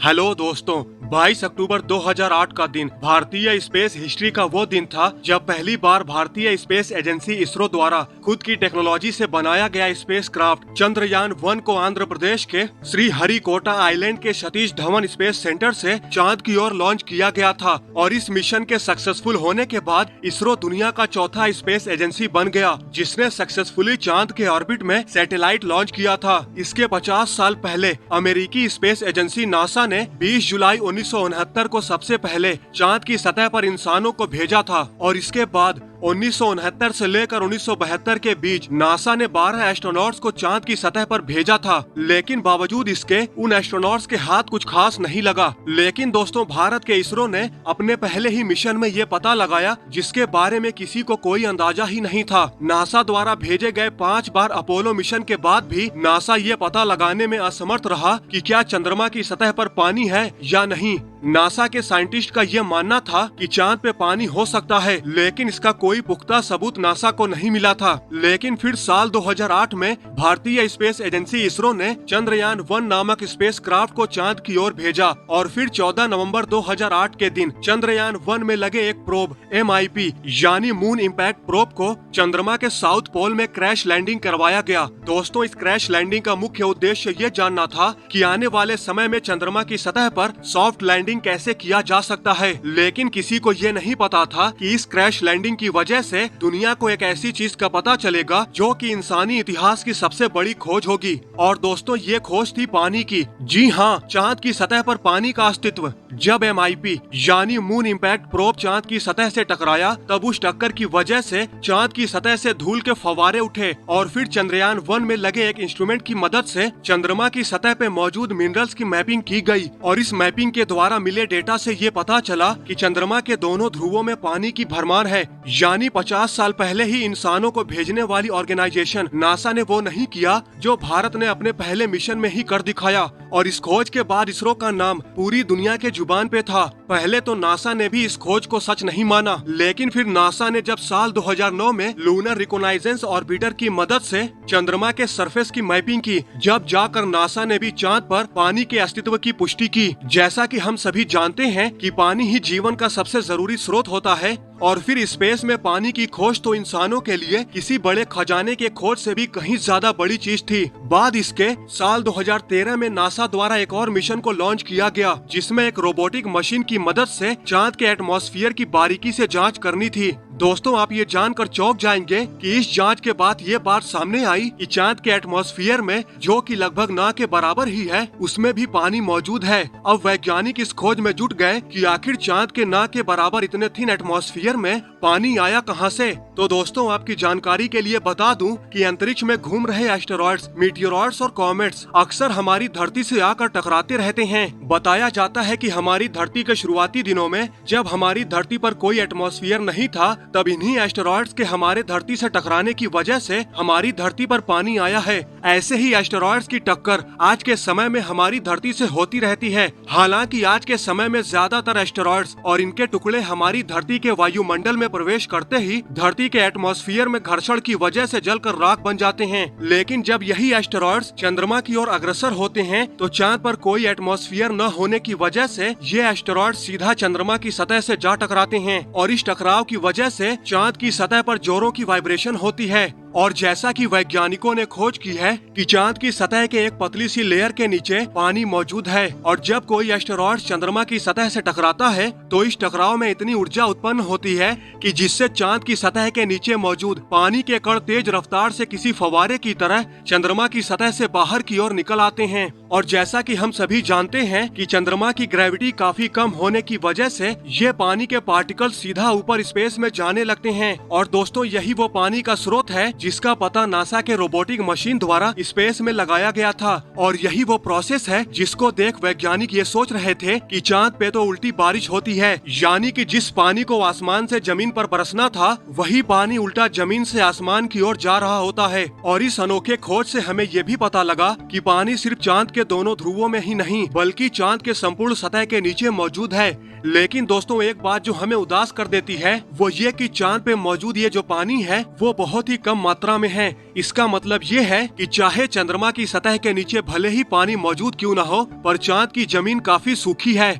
Hello दोस्तों, 22 अक्टूबर 2008 का दिन भारतीय स्पेस हिस्ट्री का वो दिन था जब पहली बार भारतीय स्पेस एजेंसी इसरो द्वारा खुद की टेक्नोलॉजी से बनाया गया स्पेस क्राफ्ट चंद्रयान-1 को आंध्र प्रदेश के श्री हरिकोटा आइलैंड के सतीश धवन स्पेस सेंटर से चांद की ओर लॉन्च किया गया था। और इस मिशन के सक्सेसफुल होने के बाद इसरो दुनिया का चौथा स्पेस एजेंसी बन गया जिसने सक्सेसफुली चांद के ऑर्बिट में सैटेलाइट लॉन्च किया था। इसके 50 साल पहले अमेरिकी स्पेस एजेंसी नासा ने 20 जुलाई 1969 को सबसे पहले चांद की सतह पर इंसानों को भेजा था और इसके बाद 1969 से लेकर 1972 के बीच नासा ने 12 एस्ट्रोनॉट्स को चांद की सतह पर भेजा था। लेकिन बावजूद इसके उन एस्ट्रोनॉट्स के हाथ कुछ खास नहीं लगा। लेकिन दोस्तों, भारत के इसरो ने अपने पहले ही मिशन में ये पता लगाया जिसके बारे में किसी को कोई अंदाजा ही नहीं था। नासा द्वारा भेजे गए 5 बार अपोलो मिशन के बाद भी नासा ये पता लगाने में असमर्थ रहा कि क्या चंद्रमा की सतह पर पानी है या नहीं। नासा के साइंटिस्ट का ये मानना था कि चांद पे पानी हो सकता है, लेकिन इसका कोई पुख्ता सबूत नासा को नहीं मिला था। लेकिन फिर साल 2008 में भारतीय स्पेस एजेंसी इसरो ने चंद्रयान-1 नामक स्पेस क्राफ्ट को चांद की ओर भेजा और फिर 14 नवंबर 2008 के दिन चंद्रयान-1 में लगे एक प्रोब MIP यानी मून इम्पैक्ट प्रोब को चंद्रमा के साउथ पोल में क्रैश लैंडिंग करवाया गया। दोस्तों, इस क्रैश लैंडिंग का मुख्य उद्देश्य ये जानना था कि आने वाले समय में चंद्रमा की सतह पर सॉफ्ट लैंडिंग कैसे किया जा सकता है। लेकिन किसी को ये नहीं पता था कि इस क्रैश लैंडिंग की वजह से दुनिया को एक ऐसी चीज का पता चलेगा जो कि इंसानी इतिहास की सबसे बड़ी खोज होगी। और दोस्तों, ये खोज थी पानी की। जी हाँ, चांद की सतह पर पानी का अस्तित्व। जब MIP यानी मून इम्पैक्ट प्रोब चांद की सतह से टकराया तब उस टक्कर की वजह से चांद की सतह से धूल के फव्वारे उठे और फिर चंद्रयान-1 में लगे एक इंस्ट्रूमेंट की मदद से चंद्रमा की सतह पे मौजूद मिनरल्स की मैपिंग की गई। और इस मैपिंग के द्वारा मिले डेटा से ये पता चला कि चंद्रमा के दोनों ध्रुवों में पानी की भरमार है। यानी 50 साल पहले ही इंसानों को भेजने वाली ऑर्गेनाइजेशन नासा ने वो नहीं किया जो भारत ने अपने पहले मिशन में ही कर दिखाया। और इस खोज के बाद इसरो का नाम पूरी दुनिया के जुबान पे था। पहले तो नासा ने भी इस खोज को सच नहीं माना, लेकिन फिर नासा ने जब साल 2009 में लूनर रिकोनाइजेंस ऑर्बिटर की मदद से चंद्रमा के सरफेस की मैपिंग की, जब जाकर नासा ने भी चांद पर पानी के अस्तित्व की पुष्टि की। जैसा कि हम सभी जानते हैं कि पानी ही जीवन का सबसे जरूरी स्रोत होता है। और फिर स्पेस में पानी की खोज तो इंसानों के लिए किसी बड़े खजाने के खोज से भी कहीं ज्यादा बड़ी चीज थी। बाद इसके साल 2013 में नासा द्वारा एक और मिशन को लॉन्च किया गया जिसमें एक रोबोटिक मशीन की मदद से चांद के एटमॉस्फेयर की बारीकी से जांच करनी थी। दोस्तों, आप ये जानकर चौंक जाएंगे कि इस जांच के बाद ये बात सामने आई कि चांद के एटमॉस्फेयर में, जो कि लगभग ना के बराबर ही है, उसमें भी पानी मौजूद है। अब वैज्ञानिक इस खोज में जुट गए कि आखिर चांद के ना के बराबर इतने थिन एटमॉस्फेयर में पानी आया कहां से। तो दोस्तों, आपकी जानकारी के लिए बता दूं कि अंतरिक्ष में घूम रहे एस्टेरॉइड्स, मीटियोरॉइड्स और कॉमेट्स अक्सर हमारी धरती से आकर टकराते रहते हैं। बताया जाता है कि हमारी धरती के शुरुआती दिनों में जब हमारी धरती पर कोई एटमॉस्फेयर नहीं था, तब इन्हीं एस्टेरॉइड्स के हमारे धरती से टकराने की वजह से हमारी धरती पर पानी आया है। ऐसे ही एस्टेरॉइड्स की टक्कर आज के समय में हमारी धरती से होती रहती है। हालांकि आज के समय में ज्यादातर एस्टेरॉइड्स और इनके टुकड़े हमारी धरती के वायुमंडल में प्रवेश करते ही धरती के एटमॉस्फेयर में घर्षण की वजह से जलकर राख बन जाते हैं। लेकिन जब यही एस्टेरॉइड्स चंद्रमा की ओर अग्रसर होते हैं तो चांद पर कोई एटमॉस्फेयर न होने की वजह से ये एस्टेरॉइड्स सीधा चंद्रमा की सतह से जा टकराते हैं और इस टकराव की वजह से चांद की सतह पर जोरों की वाइब्रेशन होती है। और जैसा कि वैज्ञानिकों ने खोज की है कि चांद की सतह के एक पतली सी लेयर के नीचे पानी मौजूद है और जब कोई एस्टेरॉइड चंद्रमा की सतह से टकराता है तो इस टकराव में इतनी ऊर्जा उत्पन्न होती है कि जिससे चांद की सतह के नीचे मौजूद पानी के कण तेज रफ्तार से किसी फव्वारे की तरह चंद्रमा की सतह से बाहर की ओर निकल आते हैं। और जैसा कि हम सभी जानते हैं कि चंद्रमा की ग्रेविटी काफी कम होने की वजह से ये पानी के पार्टिकल सीधा ऊपर स्पेस में जाने लगते हैं। और दोस्तों, यही वो पानी का स्रोत है जिसका पता नासा के रोबोटिक मशीन द्वारा स्पेस में लगाया गया था। और यही वो प्रोसेस है जिसको देख वैज्ञानिक ये सोच रहे थे कि चांद पे तो उल्टी बारिश होती है, यानी कि जिस पानी को आसमान से जमीन पर बरसना था वही पानी उल्टा जमीन से आसमान की ओर जा रहा होता है। और इस अनोखे खोज से हमें ये भी पता लगा कि पानी सिर्फ चांद के के दोनों ध्रुवों में ही नहीं बल्कि चांद के संपूर्ण सतह के नीचे मौजूद है। लेकिन दोस्तों एक बात जो हमें उदास कर देती है वो ये कि चांद पे मौजूद ये जो पानी है वो बहुत ही कम मात्रा में है। इसका मतलब ये है कि चाहे चंद्रमा की सतह के नीचे भले ही पानी मौजूद क्यों न हो, पर चांद की जमीन काफी सूखी है।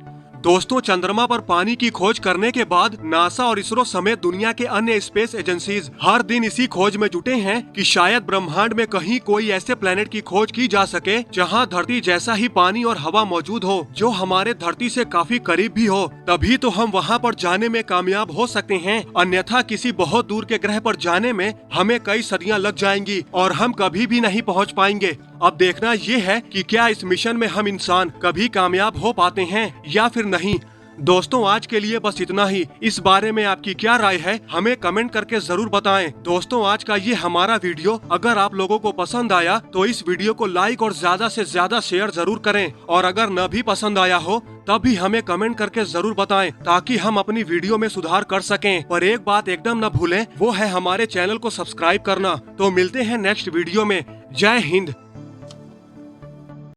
दोस्तों चंद्रमा पर पानी की खोज करने के बाद नासा और इसरो समेत दुनिया के अन्य स्पेस एजेंसीज हर दिन इसी खोज में जुटे हैं कि शायद ब्रह्मांड में कहीं कोई ऐसे प्लेनेट की खोज की जा सके जहां धरती जैसा ही पानी और हवा मौजूद हो, जो हमारे धरती से काफी करीब भी हो। तभी तो हम वहां पर जाने में कामयाब हो सकते हैं, अन्यथा किसी बहुत दूर के ग्रह पर जाने में हमें कई सदियां लग जाएंगी और हम कभी भी नहीं पहुंच पाएंगे। अब देखना ये है कि क्या इस मिशन में हम इंसान कभी कामयाब हो पाते हैं या फिर नहीं। दोस्तों आज के लिए बस इतना ही। इस बारे में आपकी क्या राय है हमें कमेंट करके जरूर बताएं। दोस्तों आज का ये हमारा वीडियो अगर आप लोगों को पसंद आया तो इस वीडियो को लाइक और ज्यादा से ज्यादा शेयर जरूर करें, और अगर न भी पसंद आया हो तब भी हमें कमेंट करके जरूर बताएं ताकि हम अपनी वीडियो में सुधार कर सकें। पर एक बात एकदम न भूलें, वो है हमारे चैनल को सब्सक्राइब करना। तो मिलते हैं नेक्स्ट वीडियो में। जय हिंद।